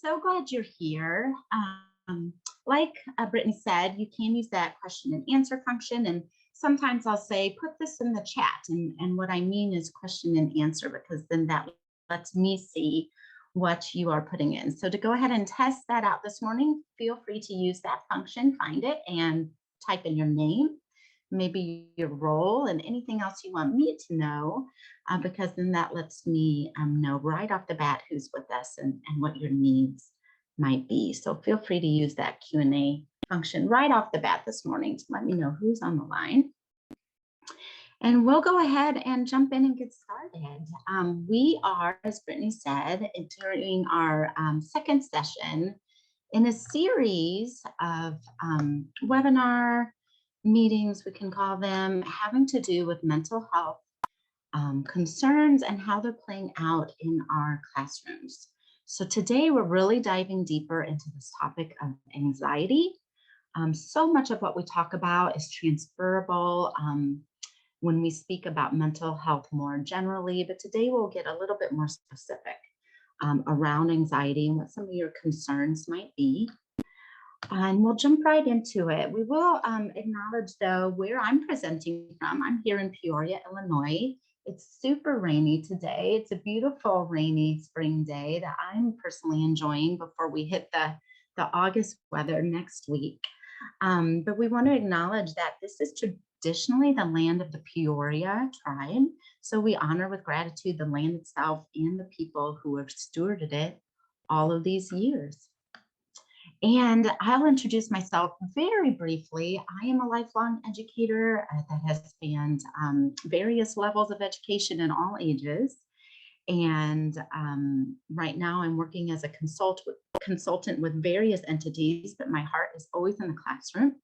so glad you're here. Like Brittany said, you can use that question and answer function. And sometimes I'll say, put this in the chat. And what I mean is question and answer, because then that lets me see what you are putting in. So to go ahead and test that out this morning, feel free to use that function, find it, and type in your name, maybe your role, and anything else you want me to know, because then that lets me know right off the bat who's with us and what your needs might be. So feel free to use that Q&A function right off the bat this morning to let me know who's on the line. And we'll go ahead and jump in and get started. We are, as Brittany said, during our second session in a series of webinar meetings, we can call them, having to do with mental health concerns and how they're playing out in our classrooms. So today we're really diving deeper into this topic of anxiety. So much of what we talk about is transferable when we speak about mental health more generally, but today we'll get a little bit more specific around anxiety and what some of your concerns might be. And we'll jump right into it. We will acknowledge, though, where I'm presenting from. I'm here in Peoria, Illinois. It's super rainy today. It's a beautiful rainy spring day that I'm personally enjoying before we hit the August weather next week. But we want to acknowledge that this is traditionally the land of the Peoria tribe. So we honor with gratitude the land itself and the people who have stewarded it all of these years. And I'll introduce myself very briefly. I am a lifelong educator that has spanned various levels of education in all ages. And right now I'm working as a consultant with various entities, but my heart is always in the classroom.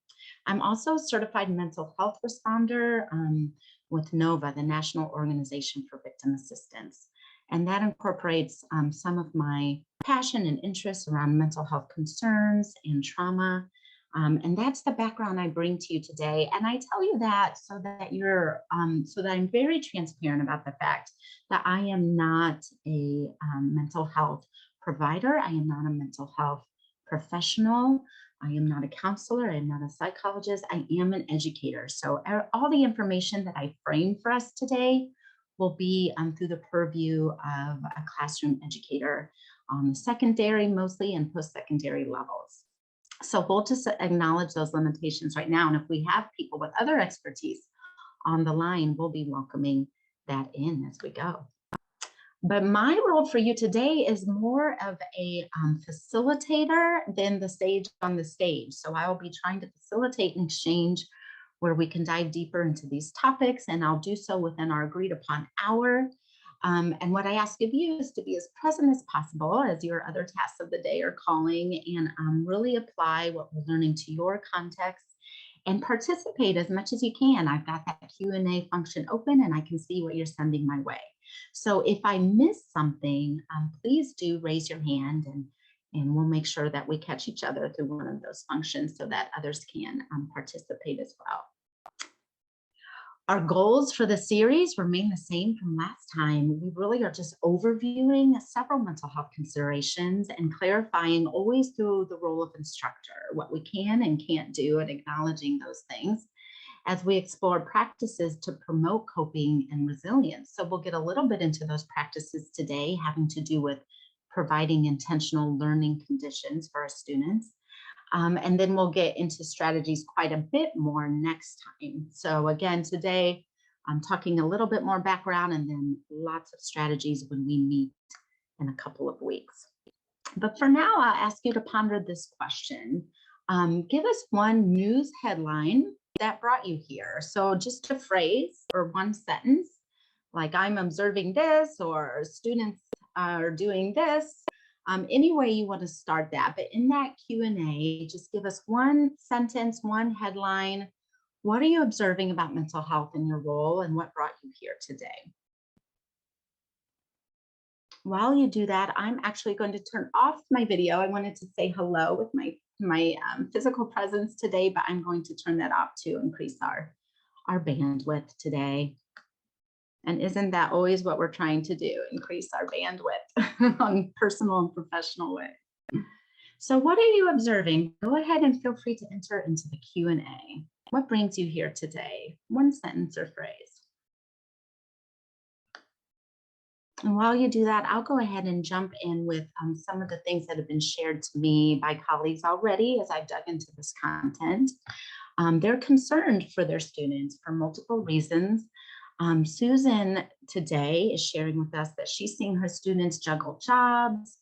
I'm also a certified mental health responder with NOVA, the National Organization for Victim Assistance. And that incorporates some of my passion and interests around mental health concerns and trauma. And that's the background I bring to you today. And I tell you that so that you're, so that I'm very transparent about the fact that I am not a mental health provider. I am not a mental health professional. I am not a counselor. I am not a psychologist. I am an educator. So all the information that I frame for us today will be through the purview of a classroom educator on the secondary mostly and post-secondary levels. So we'll just acknowledge those limitations right now. And if we have people with other expertise on the line, we'll be welcoming that in as we go. But my role for you today is more of a facilitator than the sage on the stage. So I will be trying to facilitate an exchange where we can dive deeper into these topics, and I'll do so within our agreed upon hour. And what I ask of you is to be as present as possible as your other tasks of the day are calling, and really apply what we're learning to your context and participate as much as you can. I've got that Q&A function open and I can see what you're sending my way. So if I miss something, please do raise your hand and we'll make sure that we catch each other through one of those functions so that others can participate as well. Our goals for the series remain the same from last time. We really are just overviewing several mental health considerations and clarifying always through the role of instructor, what we can and can't do, and acknowledging those things as we explore practices to promote coping and resilience. So we'll get a little bit into those practices today, having to do with providing intentional learning conditions for our students. And then we'll get into strategies quite a bit more next time. So again, today I'm talking a little bit more background and then lots of strategies when we meet in a couple of weeks. But for now, I'll ask you to ponder this question. Give us one news headline that brought you here. So just a phrase or one sentence, like I'm observing this or students are doing this. Any way you want to start that, but in that Q&A, just give us one sentence, one headline. What are you observing about mental health in your role and what brought you here today? While you do that, I'm actually going to turn off my video. I wanted to say hello with my physical presence today, but I'm going to turn that off to increase our bandwidth today. And isn't that always what we're trying to do? Increase our bandwidth on personal and professional way. So what are you observing? Go ahead and feel free to enter into the Q&A. What brings you here today? One sentence or phrase. And while you do that, I'll go ahead and jump in with some of the things that have been shared to me by colleagues already as I've dug into this content. They're concerned for their students for multiple reasons. Susan today is sharing with us that she's seeing her students juggle jobs,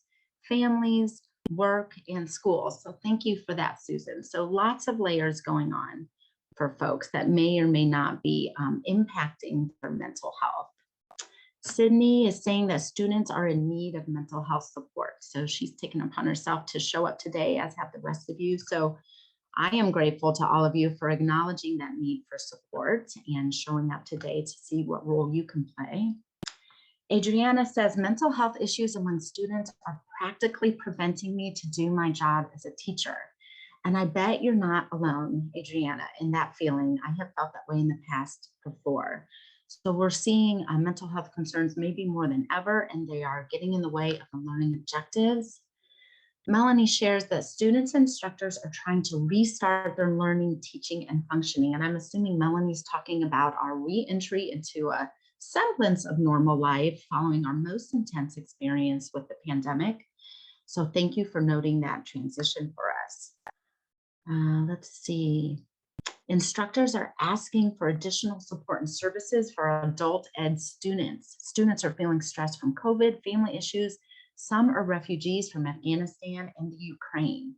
families, work, and school. So thank you for that, Susan. So lots of layers going on for folks that may or may not be impacting their mental health. Sydney is saying that students are in need of mental health support. So she's taken upon herself to show up today, as have the rest of you. So I am grateful to all of you for acknowledging that need for support and showing up today to see what role you can play. Adriana says, mental health issues among students are practically preventing me to do my job as a teacher. And I bet you're not alone, Adriana, in that feeling. I have felt that way in the past before. So we're seeing mental health concerns maybe more than ever, and they are getting in the way of the learning objectives. Melanie shares that students and instructors are trying to restart their learning, teaching, and functioning. And I'm assuming Melanie's talking about our re-entry into a semblance of normal life following our most intense experience with the pandemic. So thank you for noting that transition for us. Let's see. Instructors are asking for additional support and services for adult ed students. Students are feeling stress from COVID, family issues. Some are refugees from Afghanistan and the Ukraine.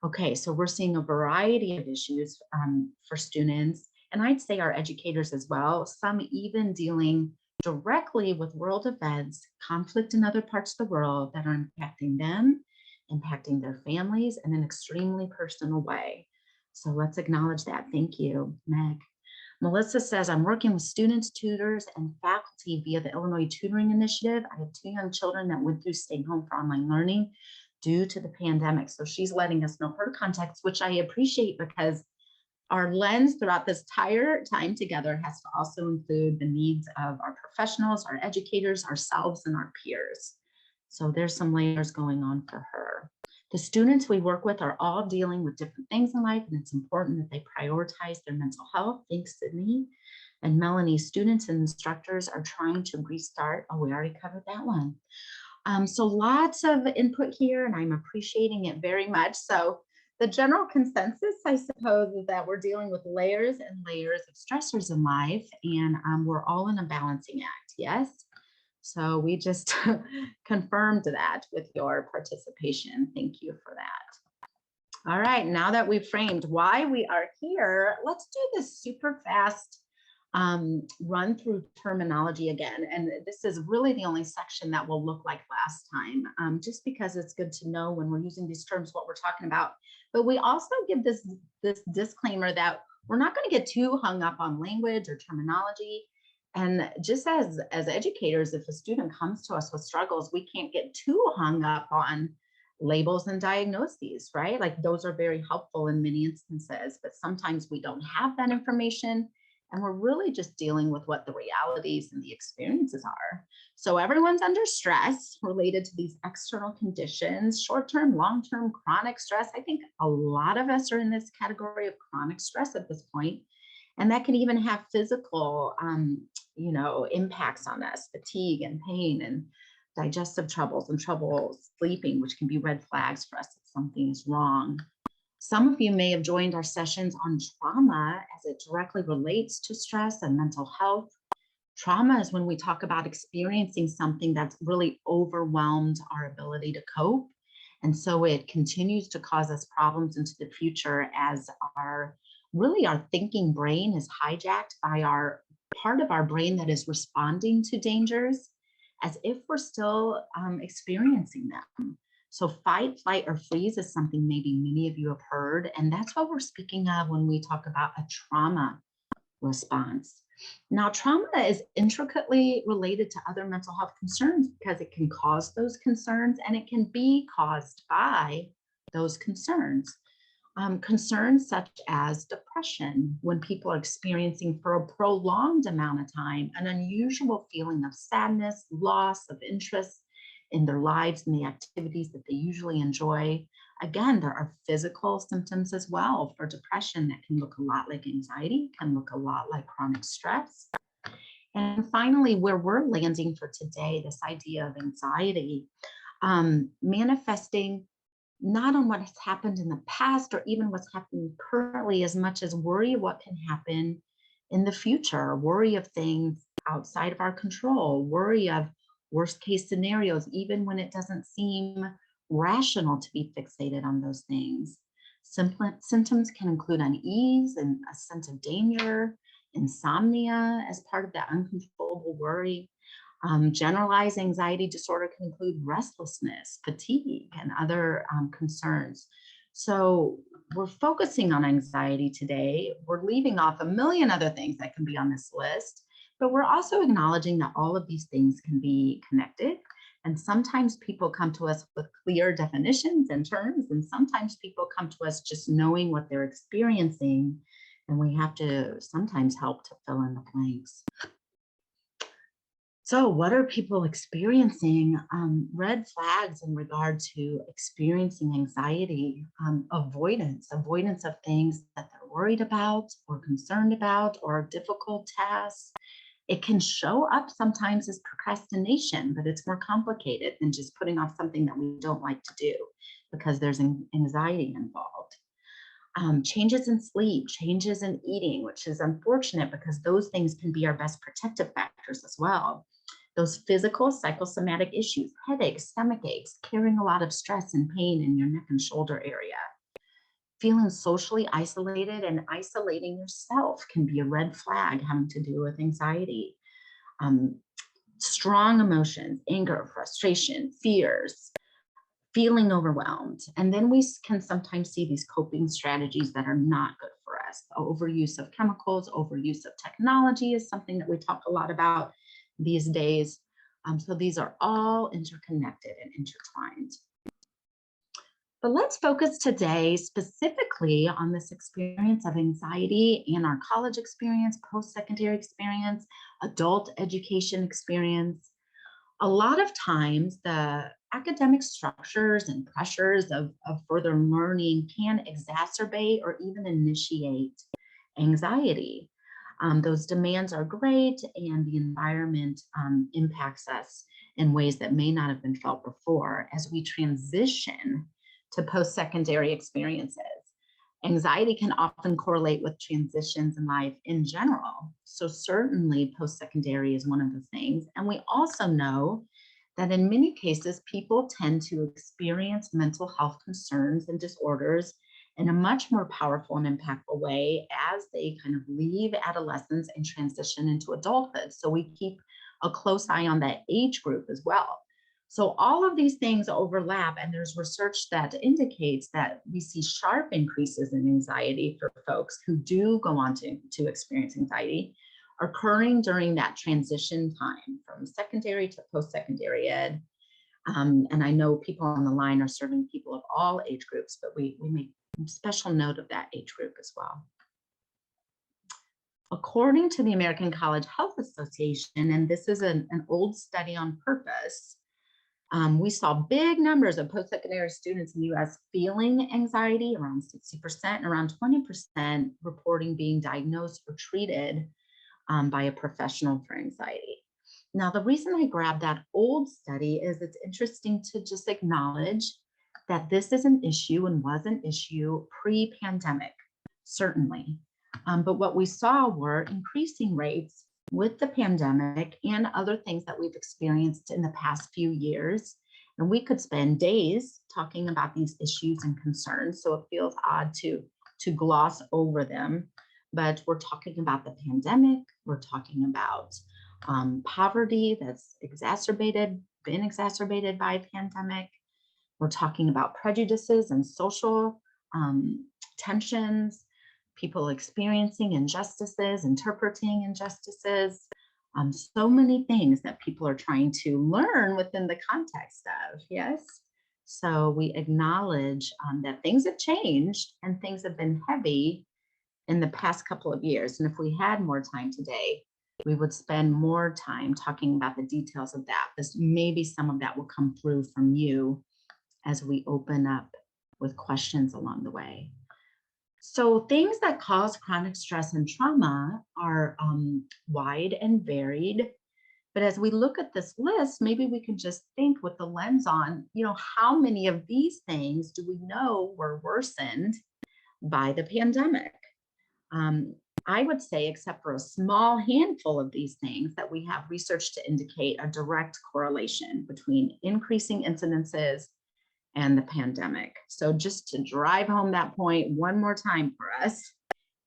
Okay, so we're seeing a variety of issues for students, and I'd say our educators as well, some even dealing directly with world events, conflict in other parts of the world that are impacting them, impacting their families in an extremely personal way. So let's acknowledge that. Thank you, Meg. Melissa says, I'm working with students, tutors, and faculty via the Illinois Tutoring Initiative. I have 2 young children that went through staying home for online learning due to the pandemic. So she's letting us know her context, which I appreciate because our lens throughout this entire time together has to also include the needs of our professionals, our educators, ourselves, and our peers. So there's some layers going on for her. The students we work with are all dealing with different things in life, and it's important that they prioritize their mental health. Thanks, Sydney. And Melanie, students and instructors are trying to restart. Oh, we already covered that one. So lots of input here, and I'm appreciating it very much. So the general consensus, I suppose, is that we're dealing with layers and layers of stressors in life, and we're all in a balancing act, yes? So we just confirmed that with your participation. Thank you for that. All right, now that we've framed why we are here, let's do this super fast run through terminology again. And this is really the only section that will look like last time, just because it's good to know when we're using these terms what we're talking about. But we also give this disclaimer that we're not going to get too hung up on language or terminology. And just as educators, if a student comes to us with struggles, we can't get too hung up on labels and diagnoses, right? Like those are very helpful in many instances, but sometimes we don't have that information. And we're really just dealing with what the realities and the experiences are. So everyone's under stress related to these external conditions, short-term, long-term, chronic stress. I think a lot of us are in this category of chronic stress at this point. And that can even have physical, impacts on us, fatigue and pain and digestive troubles and trouble sleeping, which can be red flags for us if something is wrong. Some of you may have joined our sessions on trauma as it directly relates to stress and mental health. Trauma is when we talk about experiencing something that's really overwhelmed our ability to cope. And so it continues to cause us problems into the future as our thinking brain is hijacked by our part of our brain that is responding to dangers as if we're still experiencing them. So fight, flight, or freeze is something maybe many of you have heard, and that's what we're speaking of when we talk about a trauma response. Now, trauma is intricately related to other mental health concerns because it can cause those concerns and it can be caused by those concerns. Concerns such as depression, when people are experiencing for a prolonged amount of time an unusual feeling of sadness, loss of interest in their lives and the activities that they usually enjoy, Again, there are physical symptoms as well for depression that can look a lot like anxiety, can look a lot like chronic stress. And finally, where we're landing for today, this idea of anxiety manifesting not on what has happened in the past or even what's happening currently, as much as worry what can happen in the future, worry of things outside of our control, worry of worst case scenarios, even when it doesn't seem rational to be fixated on those things. Symptoms can include unease and a sense of danger, insomnia as part of that uncontrollable worry. Generalized anxiety disorder can include restlessness, fatigue, and other concerns. So we're focusing on anxiety today. We're leaving off a million other things that can be on this list, but we're also acknowledging that all of these things can be connected. And sometimes people come to us with clear definitions and terms, and sometimes people come to us just knowing what they're experiencing, and we have to sometimes help to fill in the blanks. So what are people experiencing? Red flags in regard to experiencing anxiety, avoidance of things that they're worried about or concerned about or difficult tasks. It can show up sometimes as procrastination, but it's more complicated than just putting off something that we don't like to do because there's anxiety involved. Changes in sleep, changes in eating, which is unfortunate because those things can be our best protective factors as well. Those physical, psychosomatic issues, headaches, stomach aches, carrying a lot of stress and pain in your neck and shoulder area. Feeling socially isolated and isolating yourself can be a red flag having to do with anxiety. Strong emotions, anger, frustration, fears, feeling overwhelmed. And then we can sometimes see these coping strategies that are not good for us. Overuse of chemicals, overuse of technology is something that we talk a lot about these days. So these are all interconnected and intertwined. But let's focus today specifically on this experience of anxiety and our college experience, post-secondary experience, adult education experience. A lot of times the academic structures and pressures of further learning can exacerbate or even initiate anxiety. Those demands are great, and the environment impacts us in ways that may not have been felt before as we transition to post-secondary experiences. Anxiety can often correlate with transitions in life in general. So certainly post-secondary is one of the things. And we also know that in many cases, people tend to experience mental health concerns and disorders in a much more powerful and impactful way as they kind of leave adolescence and transition into adulthood. So we keep a close eye on that age group as well. So all of these things overlap, and there's research that indicates that we see sharp increases in anxiety for folks who do go on to experience anxiety occurring during that transition time from secondary to post-secondary ed. And I know people on the line are serving people of all age groups, but we make special note of that age group as well. According to the American College Health Association, and this is an old study on purpose, we saw big numbers of post-secondary students in the US feeling anxiety, around 60%, and around 20% reporting being diagnosed or treated by a professional for anxiety. Now, the reason I grabbed that old study is it's interesting to just acknowledge that this is an issue and was an issue pre-pandemic, certainly. But what we saw were increasing rates with the pandemic and other things that we've experienced in the past few years. And we could spend days talking about these issues and concerns, so it feels odd to gloss over them. But we're talking about the pandemic, we're talking about poverty that's been exacerbated by a pandemic. We're talking about prejudices and social tensions, people experiencing injustices, interpreting injustices, so many things that people are trying to learn within the context of, yes? So we acknowledge that things have changed and things have been heavy in the past couple of years. And if we had more time today, we would spend more time talking about the details of that. Maybe some of that will come through from you as we open up with questions along the way. So things that cause chronic stress and trauma are wide and varied. But as we look at this list, maybe we can just think with the lens on, how many of these things do we know were worsened by the pandemic? I would say, except for a small handful of these things, that we have research to indicate a direct correlation between increasing incidences and the pandemic. So just to drive home that point one more time for us,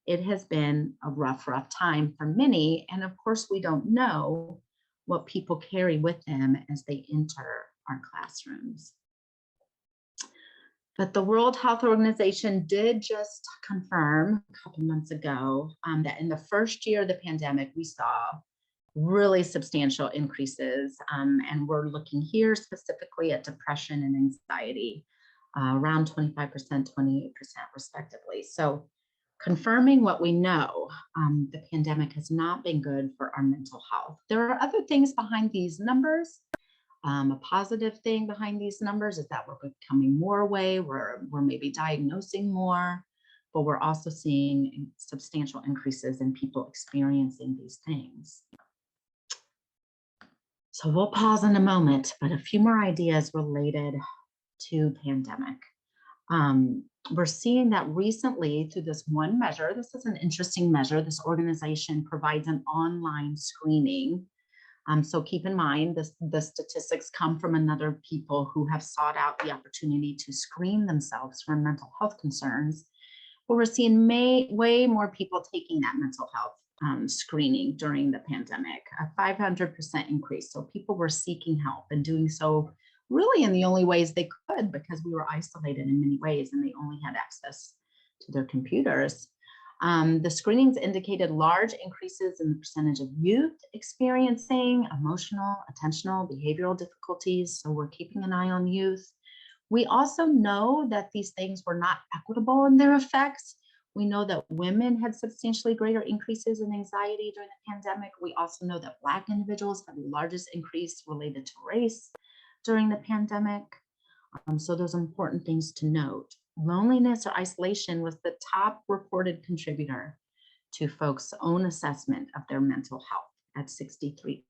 it has been a rough time for many. And of course, we don't know what people carry with them as they enter our classrooms. But the World Health Organization did just confirm a couple months ago that in the first year of the pandemic, we saw really substantial increases. And we're looking here specifically at depression and anxiety, around 25%, 28% respectively. So confirming what we know, the pandemic has not been good for our mental health. There are other things behind these numbers. A positive thing behind these numbers is that we're becoming more aware, we're maybe diagnosing more, but we're also seeing substantial increases in people experiencing these things. So we'll pause in a moment, but a few more ideas related to pandemic. We're seeing that recently through this one measure, this is an interesting measure, this organization provides an online screening. So keep in mind, the statistics come from another people who have sought out the opportunity to screen themselves for mental health concerns. But we're seeing way more people taking that mental health screening during the pandemic, a 500% increase. So people were seeking help and doing so really in the only ways they could, because we were isolated in many ways and they only had access to their computers. The screenings indicated large increases in the percentage of youth experiencing emotional, attentional, behavioral difficulties. So we're keeping an eye on youth. We also know that these things were not equitable in their effects. We know that women had substantially greater increases in anxiety during the pandemic. We also know that Black individuals had the largest increase related to race during the pandemic. So those are important things to note. Loneliness or isolation was the top reported contributor to folks' own assessment of their mental health at 63%.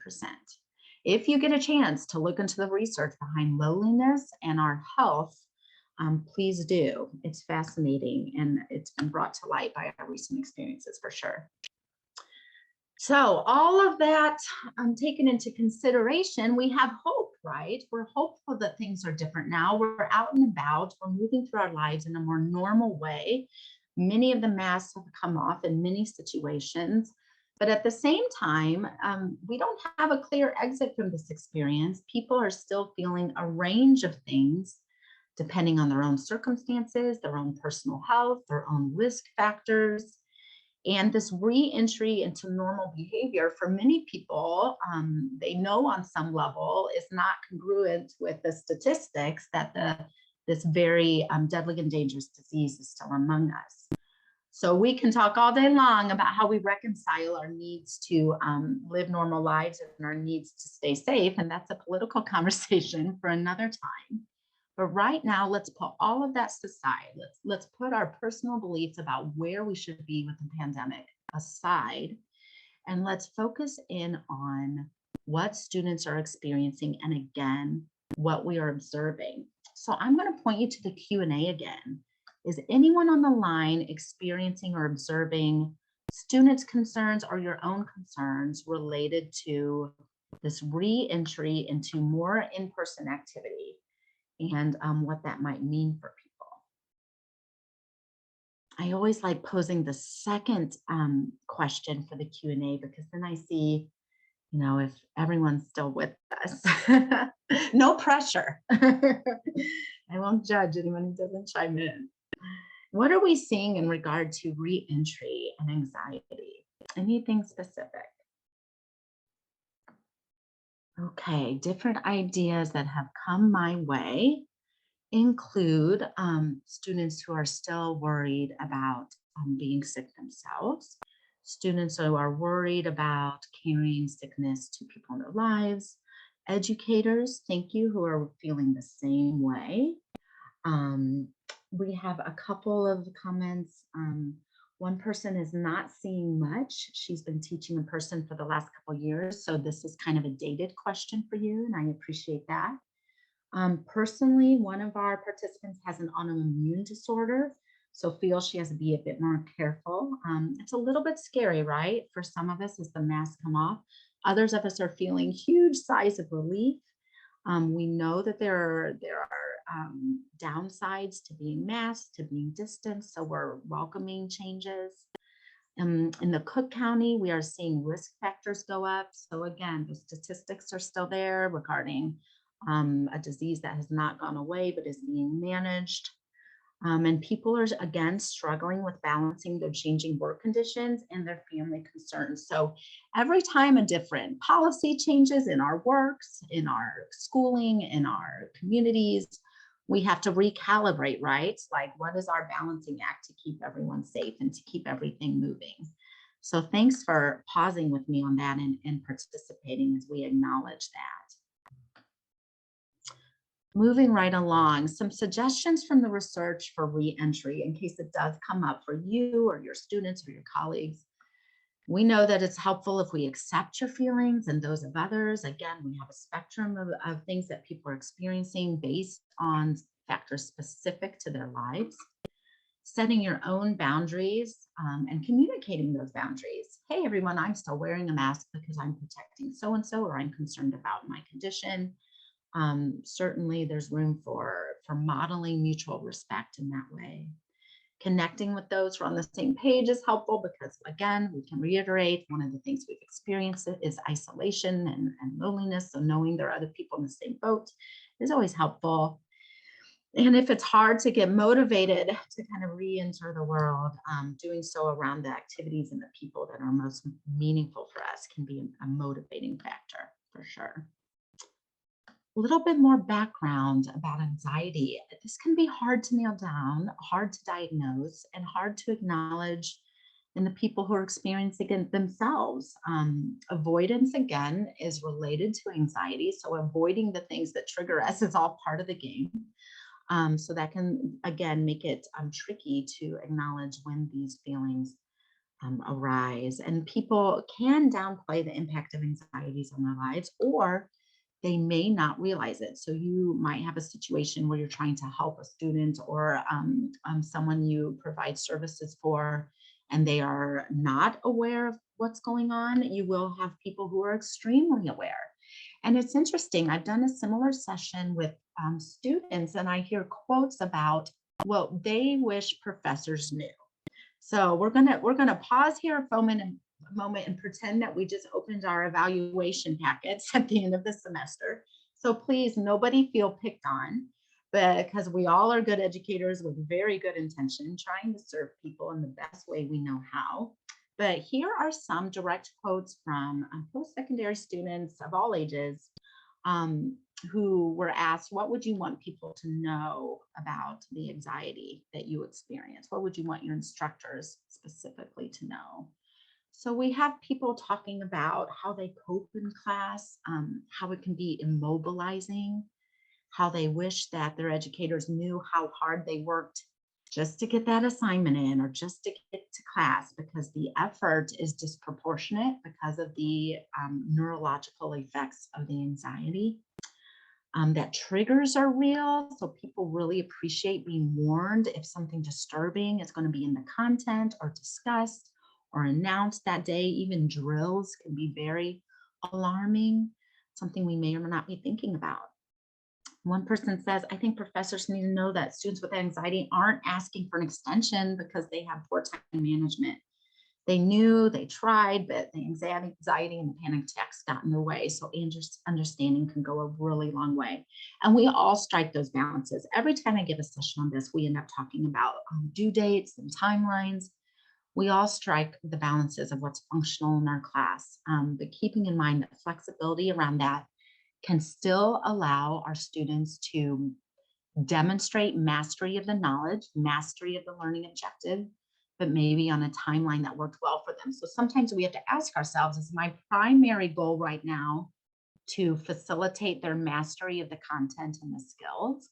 If you get a chance to look into the research behind loneliness and our health, please do. It's fascinating and it's been brought to light by our recent experiences for sure. So all of that taken into consideration, we have hope, right? We're hopeful that things are different now. We're out and about, we're moving through our lives in a more normal way. Many of the masks have come off in many situations, but at the same time, we don't have a clear exit from this experience. People are still feeling a range of things depending on their own circumstances, their own personal health, their own risk factors. And this re-entry into normal behavior for many people, they know on some level is not congruent with the statistics that this very deadly and dangerous disease is still among us. So we can talk all day long about how we reconcile our needs to live normal lives and our needs to stay safe. And that's a political conversation for another time. But right now, let's put all of that aside. Let's put our personal beliefs about where we should be with the pandemic aside, and let's focus in on what students are experiencing and again, what we are observing. So I'm going to point you to the Q&A again. Is anyone on the line experiencing or observing students' concerns or your own concerns related to this re-entry into more in-person activity? And what that might mean for people. I always like posing the second question for the Q&A because then I see, if everyone's still with us. No pressure. I won't judge anyone who doesn't chime in. What are we seeing in regard to re-entry and anxiety? Anything specific? Okay, different ideas that have come my way include students who are still worried about being sick themselves, students who are worried about carrying sickness to people in their lives, educators, thank you, who are feeling the same way. We have a couple of comments. One person is not seeing much. She's been teaching in person for the last couple of years, so this is kind of a dated question for you, and I appreciate that. Personally, one of our participants has an autoimmune disorder, so feels she has to be a bit more careful. It's a little bit scary, right? For some of us as the masks come off. Others of us are feeling huge sighs of relief. We know that there are downsides to being masked, to being distanced, so we're welcoming changes. In the Cook County, we are seeing risk factors go up. So again, the statistics are still there regarding a disease that has not gone away but is being managed. And people are again struggling with balancing their changing work conditions and their family concerns. So every time a different policy changes in our works, in our schooling, in our communities, we have to recalibrate, right? Like, what is our balancing act to keep everyone safe and to keep everything moving? So thanks for pausing with me on that and participating as we acknowledge that. Moving right along, some suggestions from the research for reentry in case it does come up for you or your students or your colleagues. We know that it's helpful if we accept your feelings and those of others. Again, we have a spectrum of things that people are experiencing based on factors specific to their lives. Setting your own boundaries and communicating those boundaries. Hey, everyone, I'm still wearing a mask because I'm protecting so-and-so, or I'm concerned about my condition. Certainly there's room for modeling mutual respect in that way. Connecting with those who are on the same page is helpful because, again, we can reiterate one of the things we've experienced is isolation and loneliness. So knowing there are other people in the same boat is always helpful. And if it's hard to get motivated to kind of re-enter the world, doing so around the activities and the people that are most meaningful for us can be a motivating factor for sure. A little bit more background about anxiety. This can be hard to nail down, hard to diagnose, and hard to acknowledge in the people who are experiencing it themselves. Avoidance, again, is related to anxiety. So avoiding the things that trigger us is all part of the game. So that can, again, make it tricky to acknowledge when these feelings arise. And people can downplay the impact of anxieties on their lives, or they may not realize it. So you might have a situation where you're trying to help a student or someone you provide services for, and they are not aware of what's going on. You will have people who are extremely aware. And it's interesting, I've done a similar session with students, and I hear quotes about, well, they wish professors knew. So we're gonna pause here for a moment and pretend that we just opened our evaluation packets at the end of the semester. So please, nobody feel picked on, because we all are good educators with very good intention, trying to serve people in the best way we know how. But here are some direct quotes from post-secondary students of all ages who were asked, what would you want people to know about the anxiety that you experience? What would you want your instructors specifically to know? So we have people talking about how they cope in class, how it can be immobilizing, how they wish that their educators knew how hard they worked just to get that assignment in or just to get to class, because the effort is disproportionate because of the neurological effects of the anxiety. That triggers are real, so people really appreciate being warned if something disturbing is going to be in the content or discussed or announced that day. Even drills can be very alarming, something we may or may not be thinking about. One person says, I think professors need to know that students with anxiety aren't asking for an extension because they have poor time management. They knew, they tried, but the anxiety and the panic attacks got in the way. So understanding can go a really long way. And we all strike those balances. Every time I give a session on this, we end up talking about due dates and timelines. We all strike the balances of what's functional in our class, but keeping in mind that flexibility around that can still allow our students to demonstrate mastery of the knowledge, mastery of the learning objective, but maybe on a timeline that worked well for them. So sometimes we have to ask ourselves, is my primary goal right now to facilitate their mastery of the content and the skills?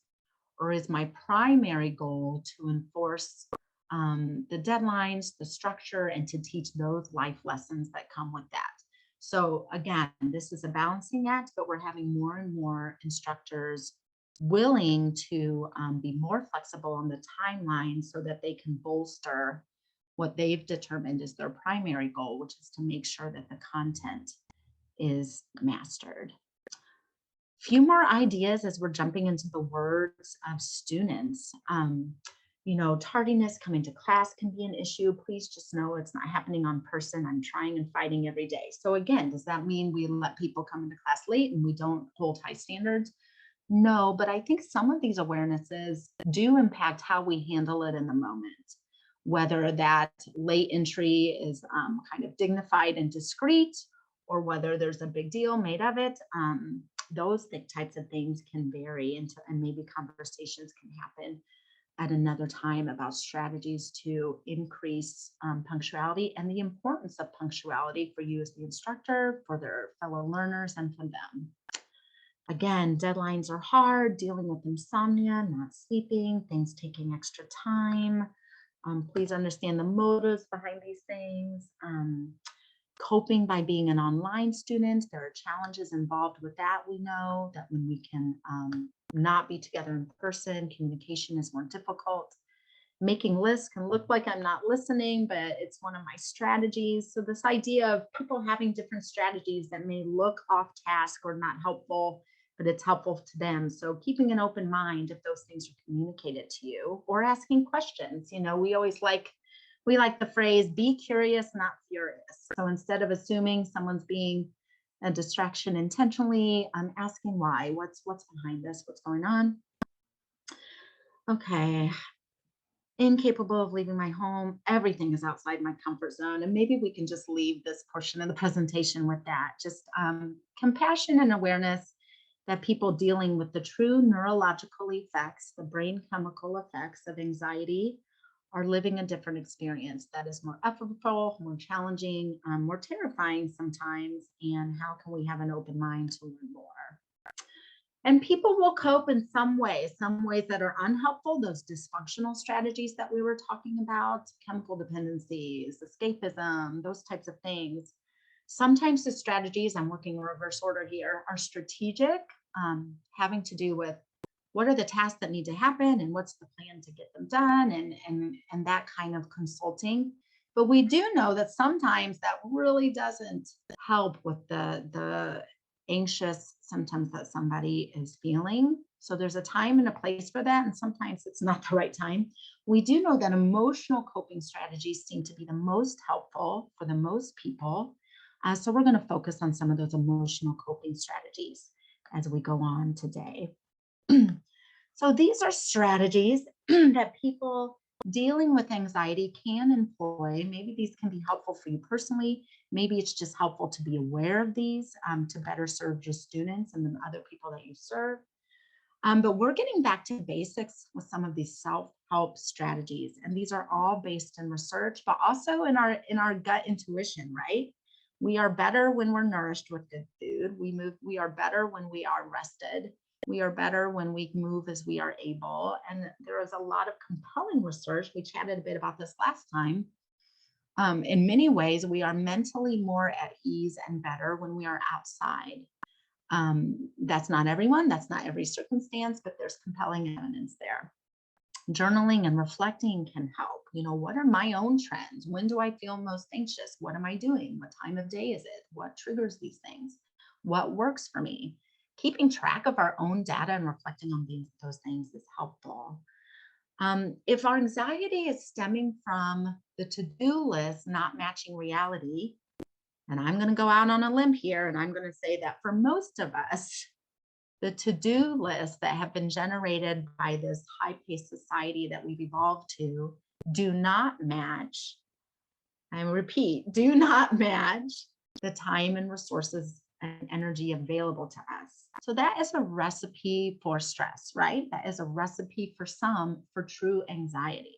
Or is my primary goal to enforce the deadlines, the structure, and to teach those life lessons that come with that? So again, this is a balancing act, but we're having more and more instructors willing to be more flexible on the timeline so that they can bolster what they've determined is their primary goal, which is to make sure that the content is mastered. Few more ideas as we're jumping into the words of students. Tardiness coming to class can be an issue. Please just know it's not happening on person. I'm trying and fighting every day. So again, does that mean we let people come into class late and we don't hold high standards? No, but I think some of these awarenesses do impact how we handle it in the moment. Whether that late entry is kind of dignified and discreet, or whether there's a big deal made of it. Those types of things can vary, and maybe conversations can happen at another time about strategies to increase punctuality and the importance of punctuality for you as the instructor, for their fellow learners, and for them. Again, deadlines are hard, dealing with insomnia, not sleeping, things taking extra time. Please understand the motives behind these things. Coping by being an online student, there are challenges involved with that. We know that when we can not be together in person, communication is more difficult. Making lists can look like I'm not listening, but it's one of my strategies. So this idea of people having different strategies that may look off task or not helpful, but it's helpful to them. So keeping an open mind if those things are communicated to you, or asking questions. We like the phrase, be curious, not furious. So instead of assuming someone's being a distraction intentionally, I'm asking why, what's behind this, what's going on? Okay, incapable of leaving my home, everything is outside my comfort zone. And maybe we can just leave this portion of the presentation with that. Just compassion and awareness that people dealing with the true neurological effects, the brain chemical effects of anxiety, are living a different experience that is more effortful, more challenging, more terrifying sometimes. And how can we have an open mind to learn more? And people will cope in some ways that are unhelpful, those dysfunctional strategies that we were talking about, chemical dependencies, escapism, those types of things. Sometimes the strategies, I'm working in reverse order here, are strategic, having to do with what are the tasks that need to happen and what's the plan to get them done, and that kind of consulting. But we do know that sometimes that really doesn't help with the anxious symptoms that somebody is feeling. So there's a time and a place for that, and sometimes it's not the right time. We do know that emotional coping strategies seem to be the most helpful for the most people. So we're going to focus on some of those emotional coping strategies as we go on today. So these are strategies that people dealing with anxiety can employ. Maybe these can be helpful for you personally. Maybe it's just helpful to be aware of these to better serve your students and the other people that you serve. But we're getting back to basics with some of these self-help strategies. And these are all based in research, but also in our gut intuition, right? We are better when we're nourished with good food. We are better when we are rested. We are better when we move as we are able. And there is a lot of compelling research. We chatted a bit about this last time. In many ways, we are mentally more at ease and better when we are outside. That's not everyone, that's not every circumstance, but there's compelling evidence there. Journaling and reflecting can help. What are my own trends? When do I feel most anxious? What am I doing? What time of day is it? What triggers these things? What works for me? Keeping track of our own data and reflecting on those things is helpful. If our anxiety is stemming from the to-do list not matching reality, and I'm going to go out on a limb here, and I'm going to say that for most of us, the to-do lists that have been generated by this high-paced society that we've evolved to do not match, I repeat, do not match the time and resources and energy available to us. So that is a recipe for stress, right? That is a recipe for true anxiety.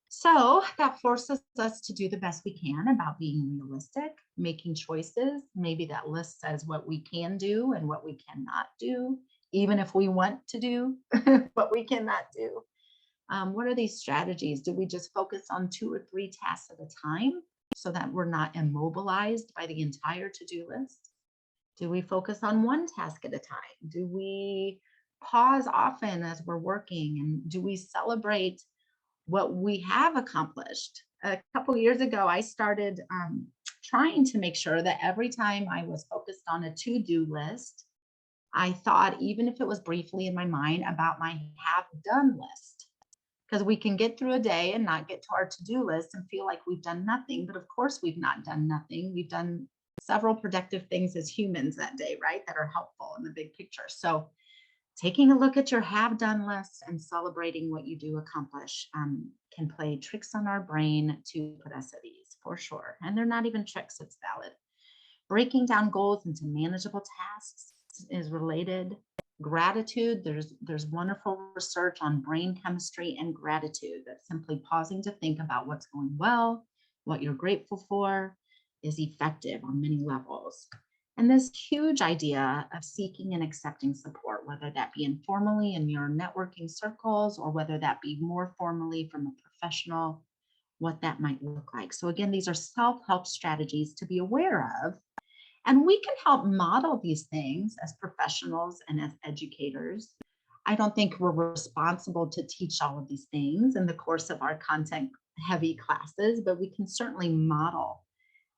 So that forces us to do the best we can about being realistic, making choices. Maybe that list says what we can do and what we cannot do, even if we want to do, but we cannot do. What are these strategies? Do we just focus on 2 or 3 tasks at a time so that we're not immobilized by the entire to-do list? Do we focus on one task at a time? Do we pause often as we're working? And do we celebrate what we have accomplished? A couple years ago, I started trying to make sure that every time I was focused on a to-do list, I thought, even if it was briefly in my mind, about my have done list. Because we can get through a day and not get to our to-do list and feel like we've done nothing. But of course, we've not done nothing. We've done several productive things as humans that day, right? That are helpful in the big picture. So taking a look at your have done list and celebrating what you do accomplish can play tricks on our brain to put us at ease, for sure. And they're not even tricks, it's valid. Breaking down goals into manageable tasks is related. Gratitude, there's wonderful research on brain chemistry and gratitude. That's simply pausing to think about what's going well, what you're grateful for, is effective on many levels. And this huge idea of seeking and accepting support, whether that be informally in your networking circles or whether that be more formally from a professional, what that might look like. So again, these are self-help strategies to be aware of. And we can help model these things as professionals and as educators. I don't think we're responsible to teach all of these things in the course of our content-heavy classes, but we can certainly model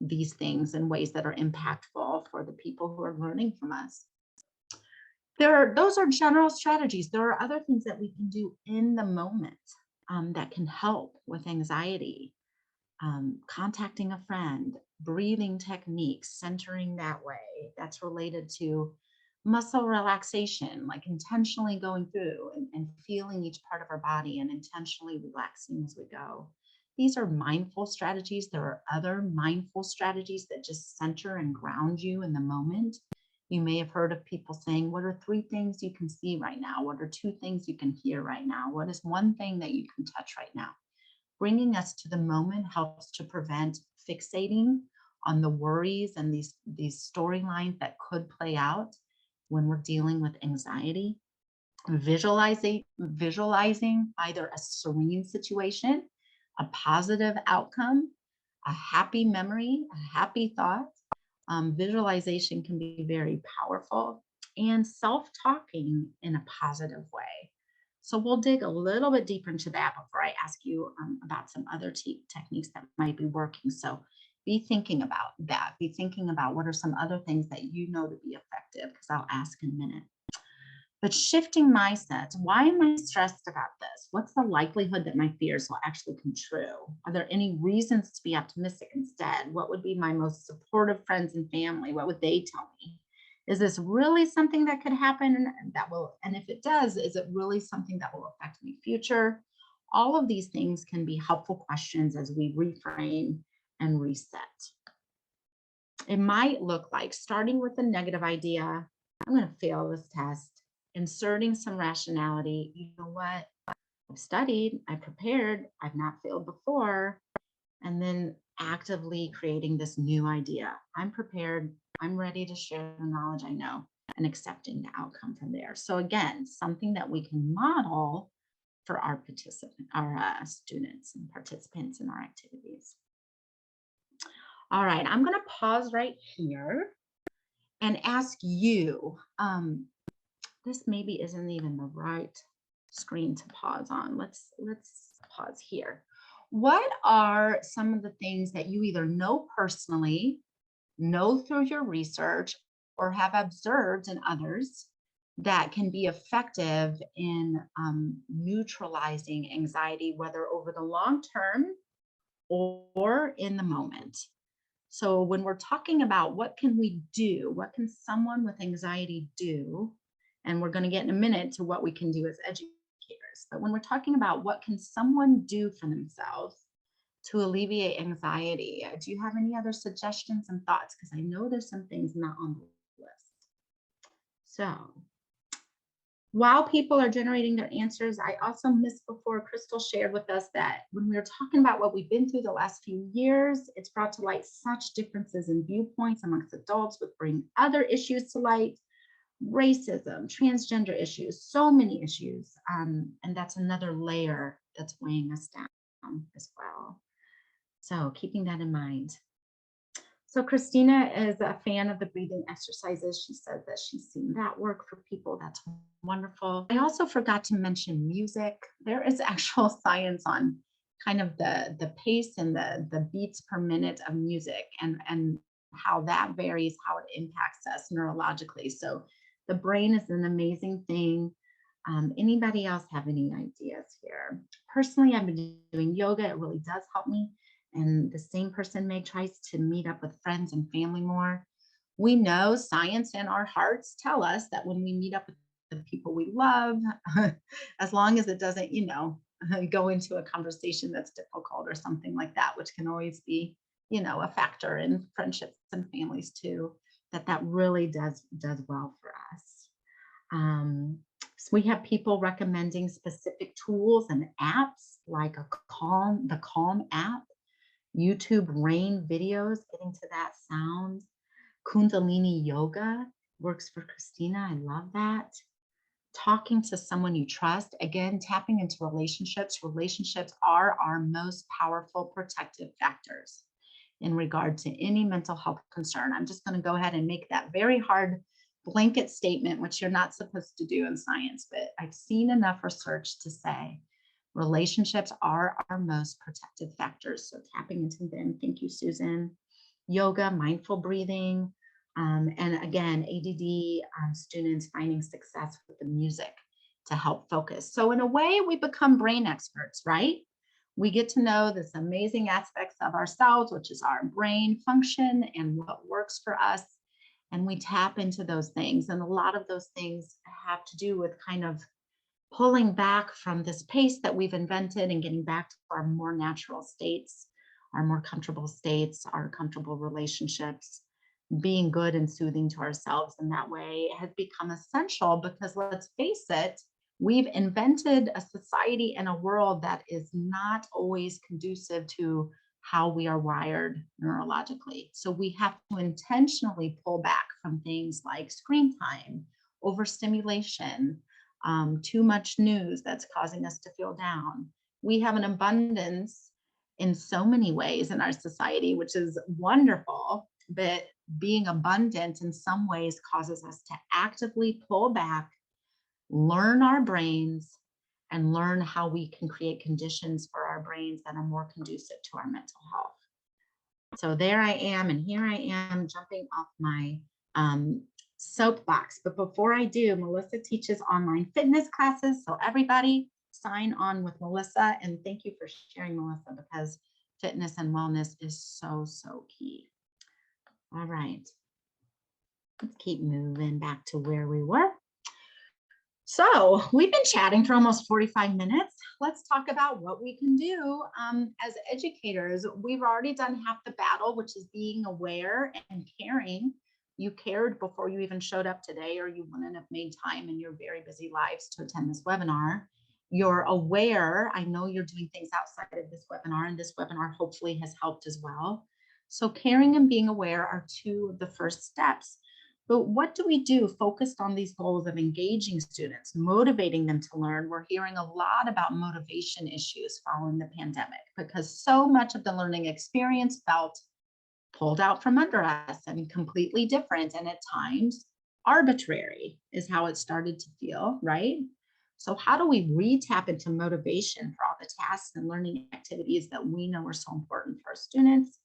these things in ways that are impactful for the people who are learning from us. Those are general strategies. There are other things that we can do in the moment that can help with anxiety. Contacting a friend, breathing techniques, centering that way. That's related to muscle relaxation, like intentionally going through and feeling each part of our body and intentionally relaxing as we go. These are mindful strategies. There are other mindful strategies that just center and ground you in the moment. You may have heard of people saying, what are 3 things you can see right now? What are 2 things you can hear right now? What is 1 thing that you can touch right now? Bringing us to the moment helps to prevent fixating on the worries and these storylines that could play out when we're dealing with anxiety. Visualizing either a serene situation, a positive outcome, a happy memory, a happy thought. Visualization can be very powerful, and self-talking in a positive way. So we'll dig a little bit deeper into that before I ask you about some other techniques that might be working. So be thinking about that. Be thinking about what are some other things that you know to be effective, because I'll ask in a minute. But shifting mindsets, why am I stressed about this? What's the likelihood that my fears will actually come true? Are there any reasons to be optimistic instead? What would be my most supportive friends and family? What would they tell me? Is this really something that could happen and if it does, is it really something that will affect my future? All of these things can be helpful questions as we reframe and reset. It might look like starting with a negative idea. I'm going to fail this test. Inserting some rationality. You know what? I've studied, I prepared, I've not failed before. And then actively creating this new idea. I'm prepared, I'm ready to share the knowledge I know, and accepting the outcome from there. So again, something that we can model for our students and participants in our activities. All right, I'm going to pause right here and ask you, this maybe isn't even the right screen to pause on. Let's pause here. What are some of the things that you either know personally, know through your research, or have observed in others that can be effective in neutralizing anxiety, whether over the long term or in the moment? So when we're talking about what can we do, what can someone with anxiety do, and we're going to get in a minute to what we can do as educators. But when we're talking about what can someone do for themselves to alleviate anxiety, do you have any other suggestions and thoughts? Because I know there's some things not on the list. So while people are generating their answers, I also missed before, Crystal shared with us that when we were talking about what we've been through the last few years, it's brought to light such differences in viewpoints amongst adults, which bring other issues to light. racism, transgender issues, so many issues. And that's another layer that's weighing us down as well. So keeping that in mind. So Christina is a fan of the breathing exercises. She says that she's seen that work for people. That's wonderful. I also forgot to mention music. There is actual science on kind of the pace and the beats per minute of music and how that varies, how it impacts us neurologically. So the brain is an amazing thing. Anybody else have any ideas here? Personally, I've been doing yoga. It really does help me. And the same person Meg tries to meet up with friends and family more. We know science and our hearts tell us that when we meet up with the people we love, as long as it doesn't, go into a conversation that's difficult or something like that, which can always be, a factor in friendships and families too, that really does well for us. So we have people recommending specific tools and apps like the Calm app, YouTube rain videos, getting to that sound. Kundalini yoga works for Christina. I love that. Talking to someone you trust. Again, tapping into relationships. Relationships are our most powerful protective factors in regard to any mental health concern. I'm just going to go ahead and make that very hard blanket statement, which you're not supposed to do in science, but I've seen enough research to say relationships are our most protective factors. So tapping into them. Thank you, Susan. Yoga, mindful breathing, and again, ADD students finding success with the music to help focus. So in a way, we become brain experts, right? We get to know this amazing aspects of ourselves, which is our brain function and what works for us. And we tap into those things. And a lot of those things have to do with kind of pulling back from this pace that we've invented and getting back to our more natural states, our more comfortable states, our comfortable relationships, being good and soothing to ourselves in that way has become essential because let's face it, we've invented a society and a world that is not always conducive to how we are wired neurologically. So we have to intentionally pull back from things like screen time, overstimulation, too much news that's causing us to feel down. We have an abundance in so many ways in our society, which is wonderful, but being abundant in some ways causes us to actively pull back, learn our brains, and learn how we can create conditions for our brains that are more conducive to our mental health. So there I am, and here I am jumping off my soapbox. But before I do, Melissa teaches online fitness classes. So everybody sign on with Melissa. And thank you for sharing, Melissa, because fitness and wellness is so, so key. All right. Let's keep moving back to where we were. So we've been chatting for almost 45 minutes. Let's talk about what we can do as educators. We've already done half the battle, which is being aware and caring. You cared before you even showed up today, or you wouldn't have made time in your very busy lives to attend this webinar. You're aware. I know you're doing things outside of this webinar, and this webinar hopefully has helped as well. So caring and being aware are two of the first steps. But what do we do focused on these goals of engaging students, motivating them to learn? We're hearing a lot about motivation issues following the pandemic because so much of the learning experience felt pulled out from under us and completely different, and at times arbitrary is how it started to feel, right? So how do we re-tap into motivation for all the tasks and learning activities that we know are so important for our students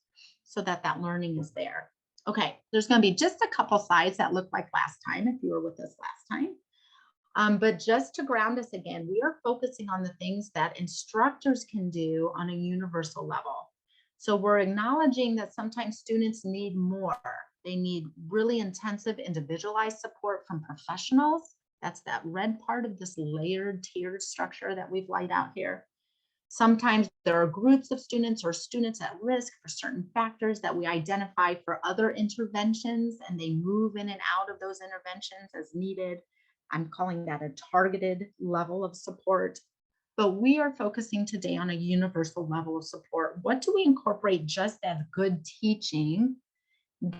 so that that learning is there? Okay, there's going to be just a couple slides that look like last time if you were with us last time. But just to ground us again, we are focusing on the things that instructors can do on a universal level. So we're acknowledging that sometimes students need more. They need really intensive individualized support from professionals. That's that red part of this layered tiered structure that we've laid out here. Sometimes there are groups of students or students at risk for certain factors that we identify for other interventions, and they move in and out of those interventions as needed. I'm calling that a targeted level of support. But we are focusing today on a universal level of support. What do we incorporate just as good teaching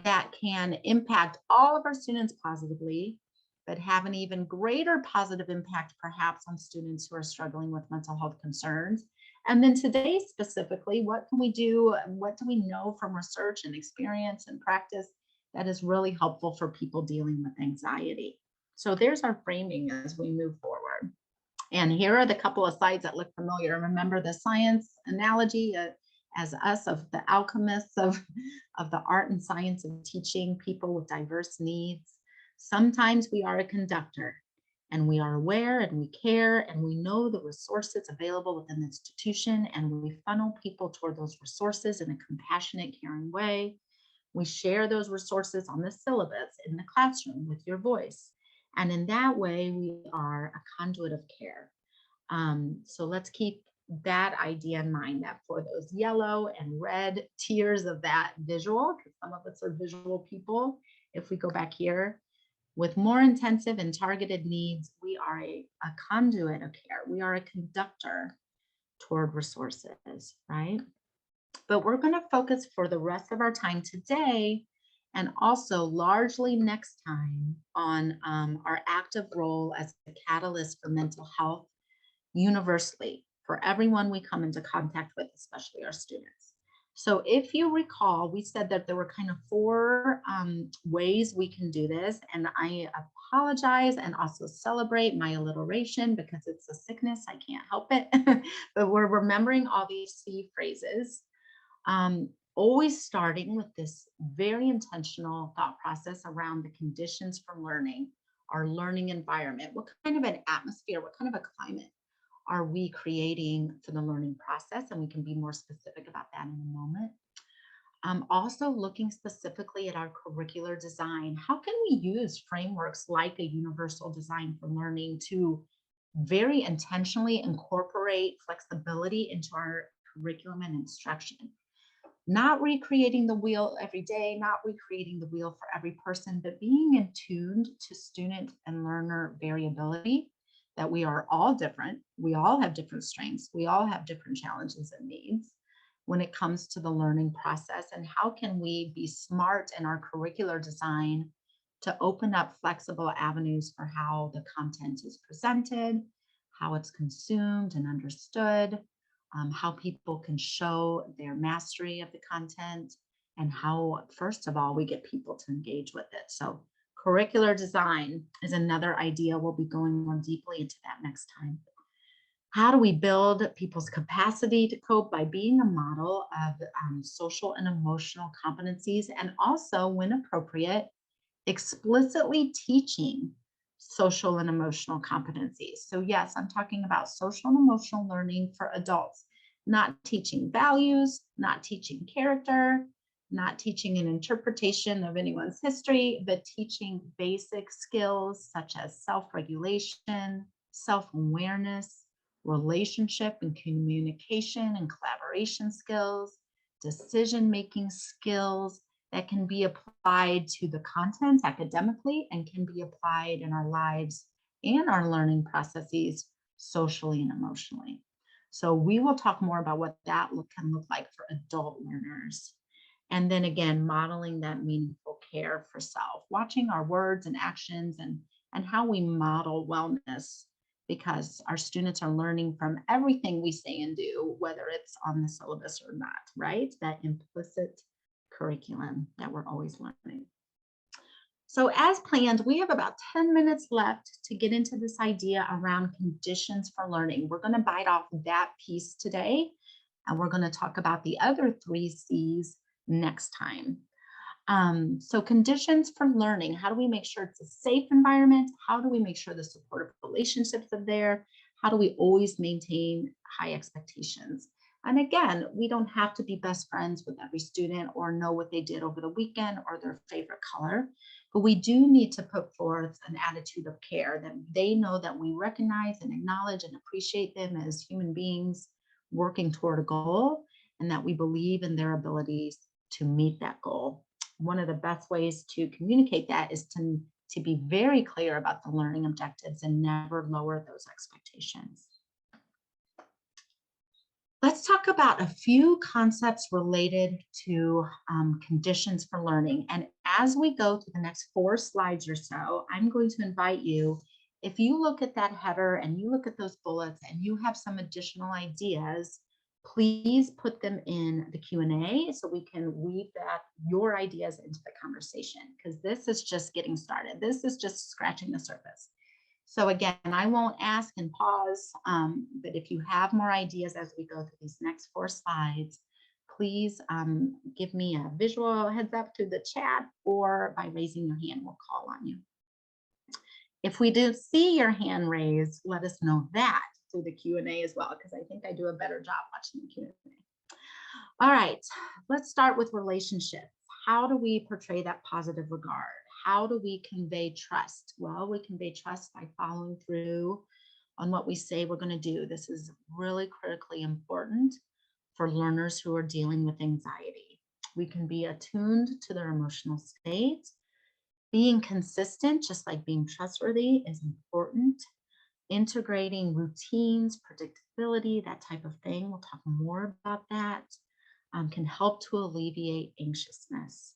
that can impact all of our students positively but have an even greater positive impact perhaps on students who are struggling with mental health concerns. And then today specifically, what can we do? What do we know from research and experience and practice that is really helpful for people dealing with anxiety? So there's our framing as we move forward. And here are the couple of slides that look familiar. Remember the science analogy as us of the alchemists of the art and science of teaching people with diverse needs. Sometimes we are a conductor and we are aware and we care and we know the resources available within the institution, and we funnel people toward those resources in a compassionate, caring way. We share those resources on the syllabus in the classroom with your voice. And in that way, we are a conduit of care. So let's keep that idea in mind, that for those yellow and red tiers of that visual, because some of us are visual people, if we go back here, with more intensive and targeted needs, we are a conduit of care. We are a conductor toward resources, right? But we're going to focus for the rest of our time today, and also largely next time, on our active role as a catalyst for mental health universally for everyone we come into contact with, especially our students. So if you recall, we said that there were kind of four ways we can do this. And I apologize and also celebrate my alliteration because it's a sickness. I can't help it. But we're remembering all these C phrases. Always starting with this very intentional thought process around the conditions for learning, our learning environment. What kind of an atmosphere, what kind of a climate are we creating for the learning process? And we can be more specific about that in a moment. Also looking specifically at our curricular design. How can we use frameworks like a universal design for learning to very intentionally incorporate flexibility into our curriculum and instruction? Not recreating the wheel every day, not recreating the wheel for every person, but being in tune to student and learner variability, that we are all different. We all have different strengths. We all have different challenges and needs when it comes to the learning process. And how can we be smart in our curricular design to open up flexible avenues for how the content is presented, how it's consumed and understood, how people can show their mastery of the content, and how, first of all, we get people to engage with it. So curricular design is another idea. We'll be going more deeply into that next time. How do we build people's capacity to cope? By being a model of social and emotional competencies, and also, when appropriate, explicitly teaching social and emotional competencies. So yes, I'm talking about social and emotional learning for adults, not teaching values, not teaching character, not teaching an interpretation of anyone's history, but teaching basic skills such as self-regulation, self-awareness, relationship and communication and collaboration skills, decision-making skills that can be applied to the content academically and can be applied in our lives and our learning processes socially and emotionally. So we will talk more about what that can look like for adult learners. And then again, modeling that meaningful care for self, watching our words and actions and how we model wellness, because our students are learning from everything we say and do, whether it's on the syllabus or not, right? That implicit curriculum that we're always learning. So as planned, we have about 10 minutes left to get into this idea around conditions for learning. We're going to bite off that piece today, and we're going to talk about the other 3 C's next time. So conditions for learning, how do we make sure it's a safe environment? How do we make sure the supportive relationships are there? How do we always maintain high expectations? And again, we don't have to be best friends with every student or know what they did over the weekend or their favorite color, but we do need to put forth an attitude of care that they know that we recognize and acknowledge and appreciate them as human beings working toward a goal, and that we believe in their abilities to meet that goal. One of the best ways to communicate that is to be very clear about the learning objectives and never lower those expectations. Let's talk about a few concepts related to conditions for learning. And as we go through the next 4 slides or so, I'm going to invite you, if you look at that header and you look at those bullets and you have some additional ideas, please put them in the Q&A so we can weave your ideas into the conversation, because this is just getting started. This is just scratching the surface. So again, I won't ask and pause, but if you have more ideas as we go through these next 4 slides, please give me a visual heads up through the chat or by raising your hand, we'll call on you. If we do see your hand raised, let us know that through the Q&A as well, because I think I do a better job watching the Q&A. All right, let's start with relationships. How do we portray that positive regard? How do we convey trust? Well, we convey trust by following through on what we say we're going to do. This is really critically important for learners who are dealing with anxiety. We can be attuned to their emotional state. Being consistent, just like being trustworthy, is important. Integrating routines, predictability, that type of thing, we'll talk more about that, can help to alleviate anxiousness.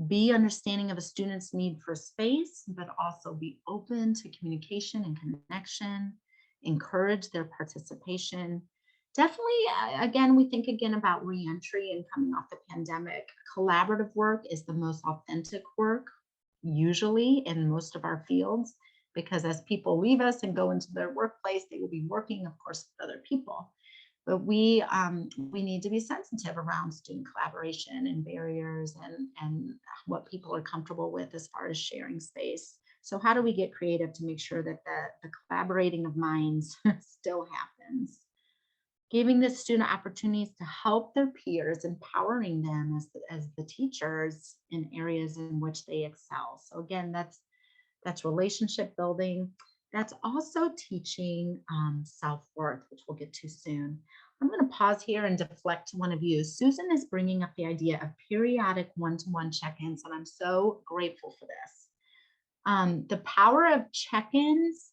Be understanding of a student's need for space, but also be open to communication and connection. Encourage their participation. Definitely, again, we think again about reentry and coming off the pandemic. Collaborative work is the most authentic work, usually in most of our fields, because as people leave us and go into their workplace, they will be working, of course, with other people. But we need to be sensitive around student collaboration and barriers and what people are comfortable with as far as sharing space. So how do we get creative to make sure that the collaborating of minds still happens? Giving the student opportunities to help their peers, empowering them as the teachers in areas in which they excel. So again, that's relationship building. That's also teaching self-worth, which we'll get to soon. I'm going to pause here and deflect to one of you. Susan is bringing up the idea of periodic one-to-one check-ins, and I'm so grateful for this. The power of check-ins,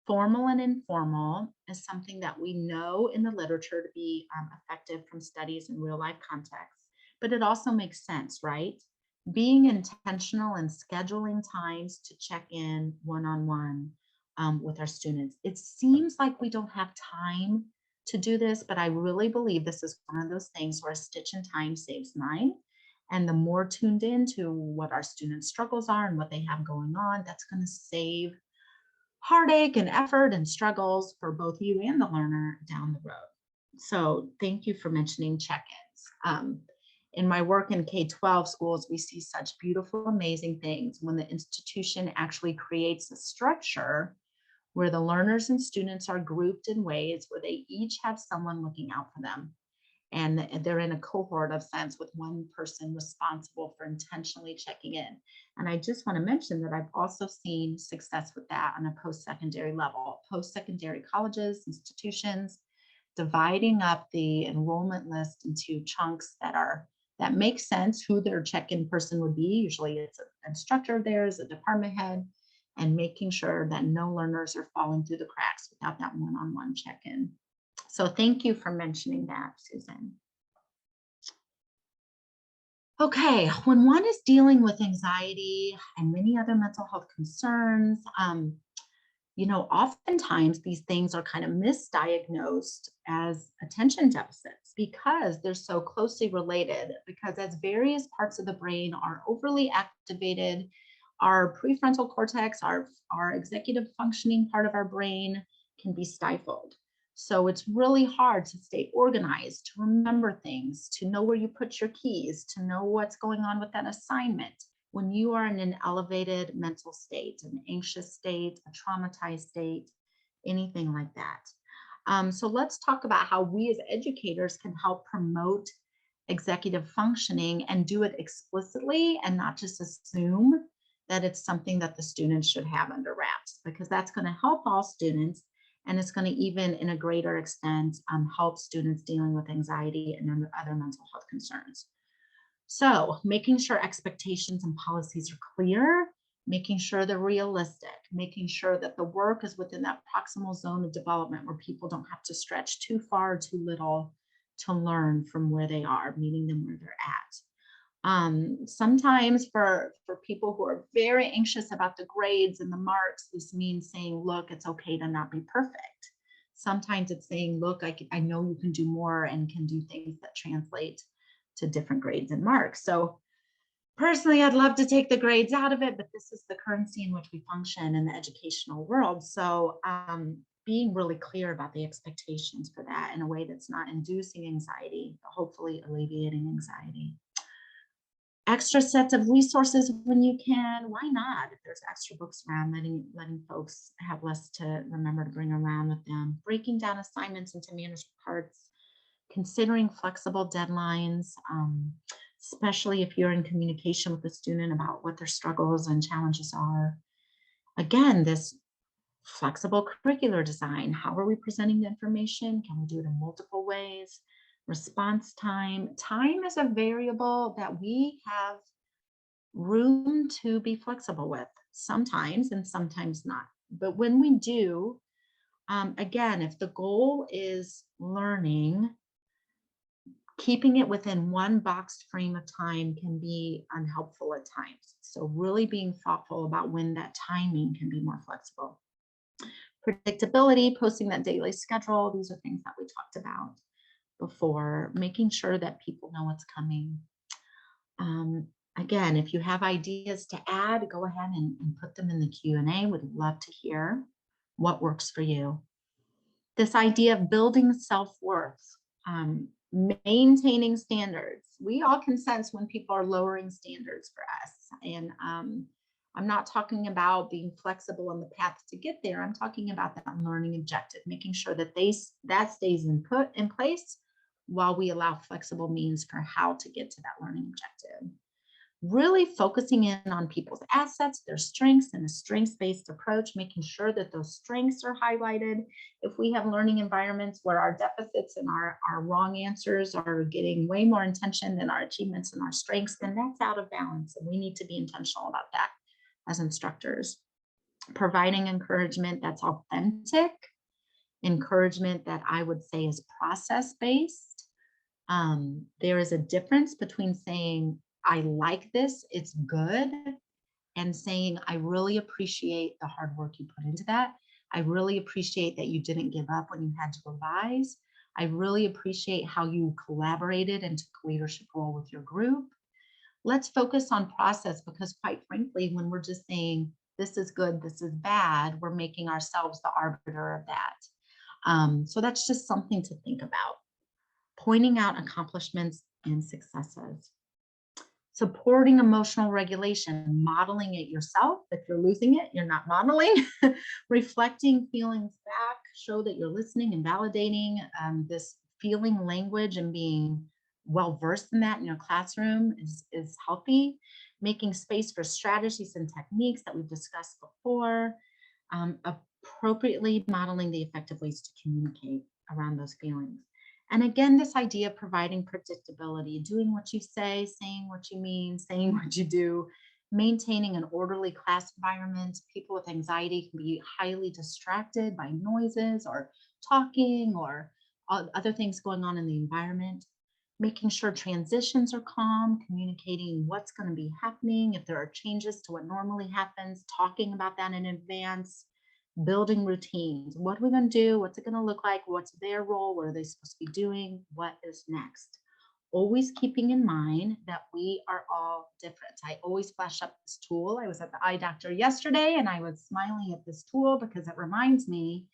formal and informal, is something that we know in the literature to be effective from studies in real life context, but it also makes sense, right? Being intentional and scheduling times to check in one-on-one with our students. It seems like we don't have time to do this, but I really believe this is one of those things where a stitch in time saves 9. And the more tuned in to what our students' struggles are and what they have going on, that's going to save heartache and effort and struggles for both you and the learner down the road. So thank you for mentioning check-ins. In my work in K-12 schools, we see such beautiful, amazing things when the institution actually creates a structure where the learners and students are grouped in ways where they each have someone looking out for them. And they're in a cohort of sense with one person responsible for intentionally checking in. And I just want to mention that I've also seen success with that on a post-secondary level. Post-secondary colleges, institutions, dividing up the enrollment list into chunks that make sense who their check-in person would be. Usually it's an instructor of theirs, a department head, and making sure that no learners are falling through the cracks without that one-on-one check-in. So thank you for mentioning that, Susan. Okay, when one is dealing with anxiety and many other mental health concerns, oftentimes these things are kind of misdiagnosed as attention deficits because they're so closely related, because as various parts of the brain are overly activated, our prefrontal cortex, our executive functioning part of our brain, can be stifled. So it's really hard to stay organized, to remember things, to know where you put your keys, to know what's going on with that assignment when you are in an elevated mental state, an anxious state, a traumatized state, anything like that. So let's talk about how we as educators can help promote executive functioning and do it explicitly and not just assume that it's something that the students should have under wraps, because that's going to help all students. And it's going to even, in a greater extent, help students dealing with anxiety and other mental health concerns. So making sure expectations and policies are clear, making sure they're realistic, making sure that the work is within that proximal zone of development where people don't have to stretch too far or too little to learn from where they are, meeting them where they're at. Sometimes for people who are very anxious about the grades and the marks, this means saying, look, it's okay to not be perfect. Sometimes it's saying, look, I know you can do more and can do things that translate to different grades and marks. So personally, I'd love to take the grades out of it, but this is the currency in which we function in the educational world. So being really clear about the expectations for that in a way that's not inducing anxiety, but hopefully alleviating anxiety. Extra sets of resources when you can. Why not? If there's extra books around, letting folks have less to remember to bring around with them. Breaking down assignments into manageable parts. Considering flexible deadlines, especially if you're in communication with the student about what their struggles and challenges are. Again, this flexible curricular design. How are we presenting the information? Can we do it in multiple ways? Response time. Time is a variable that we have room to be flexible with sometimes and sometimes not. But when we do, again, if the goal is learning, keeping it within one boxed frame of time can be unhelpful at times. So really being thoughtful about when that timing can be more flexible. Predictability, posting that daily schedule. These are things that we talked about before, making sure that people know what's coming. Again, if you have ideas to add, go ahead and put them in the Q&A. Would love to hear what works for you. This idea of building self-worth, maintaining standards. We all can sense when people are lowering standards for us. And I'm not talking about being flexible on the path to get there. I'm talking about that learning objective, making sure that that stays in place while we allow flexible means for how to get to that learning objective. Really focusing in on people's assets, their strengths, and a strengths-based approach, making sure that those strengths are highlighted. If we have learning environments where our deficits and our wrong answers are getting way more attention than our achievements and our strengths, then that's out of balance. And we need to be intentional about that as instructors. Providing encouragement that's authentic, encouragement that I would say is process-based. There is a difference between saying, I like this, it's good, and saying, I really appreciate the hard work you put into that. I really appreciate that you didn't give up when you had to revise. I really appreciate how you collaborated and took a leadership role with your group. Let's focus on process, because quite frankly, when we're just saying, this is good, this is bad, we're making ourselves the arbiter of that. So that's just something to think about. Pointing out accomplishments and successes. Supporting emotional regulation, modeling it yourself. If you're losing it, you're not modeling. Reflecting feelings back, show that you're listening and validating this feeling language, and being well-versed in that in your classroom is healthy. Making space for strategies and techniques that we've discussed before. Appropriately modeling the effective ways to communicate around those feelings. And again, this idea of providing predictability, doing what you say, saying what you mean, saying what you do, maintaining an orderly class environment. People with anxiety can be highly distracted by noises or talking or other things going on in the environment. Making sure transitions are calm, communicating what's going to be happening, if there are changes to what normally happens, talking about that in advance. Building routines. What are we going to do? What's it going to look like? What's their role? What are they supposed to be doing? What is next? Always keeping in mind that we are all different. I always flash up this tool. I was at the eye doctor yesterday and I was smiling at this tool because it reminds me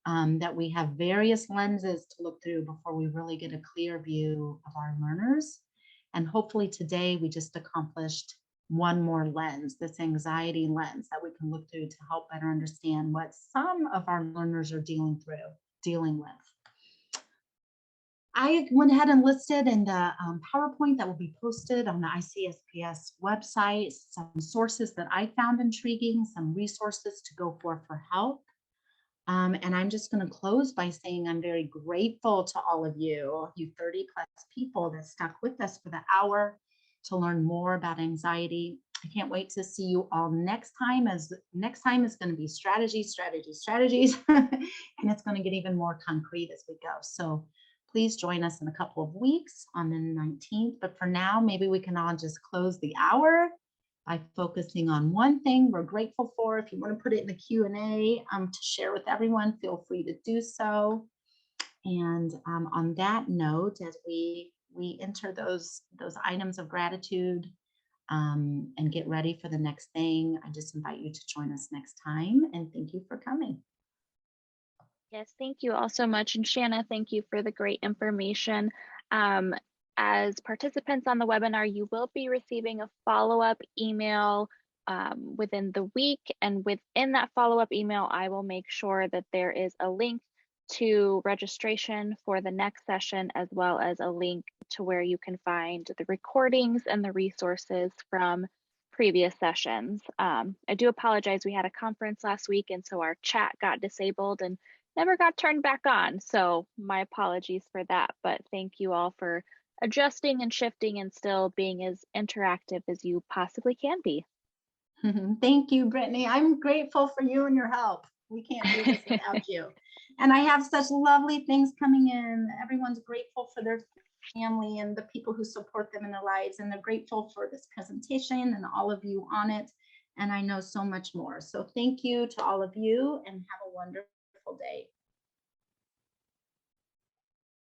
that we have various lenses to look through before we really get a clear view of our learners. And hopefully today we just accomplished one more lens, this anxiety lens that we can look through to help better understand what some of our learners are dealing with. I went ahead and listed in the PowerPoint that will be posted on the ICSPS website some sources that I found intriguing, some resources to go for help. And I'm just going to close by saying I'm very grateful to all of you 30 plus people that stuck with us for the hour to learn more about anxiety. I can't wait to see you all next time, as next time is going to be strategies, and it's going to get even more concrete as we go. So Please join us in a couple of weeks on the 19th. But for now, maybe we can all just close the hour by focusing on one thing we're grateful for. If you want to put it in the Q&A to share with everyone, feel free to do so. And on that note, as we enter those items of gratitude and get ready for the next thing, I just invite you to join us next time. And thank you for coming. Yes, thank you all so much. And Shanna, thank you for the great information. As participants on the webinar, you will be receiving a follow-up email within the week. And within that follow-up email, I will make sure that there is a link to registration for the next session, as well as a link to where you can find the recordings and the resources from previous sessions. I do apologize. We had a conference last week, and so our chat got disabled and never got turned back on. So my apologies for that, but thank you all for adjusting and shifting and still being as interactive as you possibly can be. Thank you, Brittany. I'm grateful for you and your help. We can't do this without you. And I have such lovely things coming in. Everyone's grateful for their family and the people who support them in their lives. And they're grateful for this presentation and all of you on it. And I know so much more. So thank you to all of you and have a wonderful day.